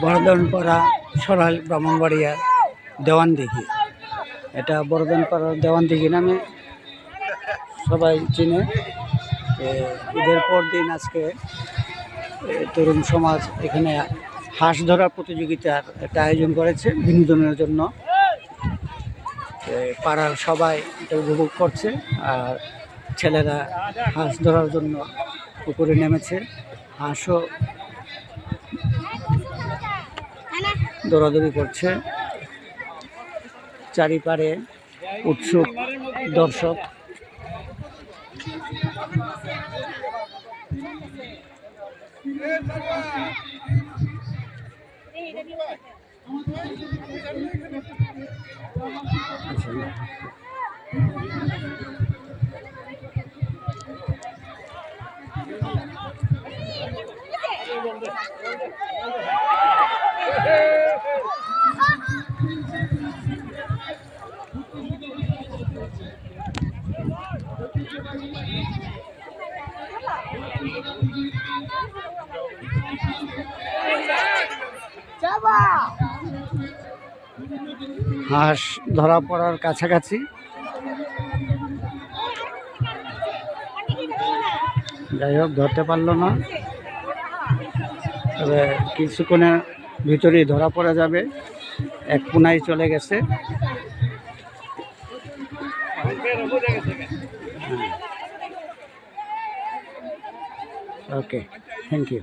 বর্ধনপাড়া সরাইল ব্রাহ্মণবাড়িয়া দেওয়ানদিঘি। এটা বর্ধনপাড়ার দেওয়ানদিঘি নামে সবাই চিনে। ঈদের পর দিন আজকে তরুণ সমাজ এখানে হাঁস ধরার প্রতিযোগিতার একটা আয়োজন করেছে বিনোদনের জন্য। পাড়ার সবাই এটা উপভোগ করছে, আর ছেলেরা হাঁস ধরার জন্য পুকুরে নেমেছে। হাঁসও দৌড়াদৌড়ি করছে, চারিপাড়ে উৎসুক দর্শক। হাঁস ধরা পড়ার কাছাকাছি। যাই হোক, ধরতে পারলো না, তবে কিছুক্ষণের ভিতরেই ধরা পড়া যাবে। এক কোনায় চলে গেছে। ওকে, থ্যাংক ইউ।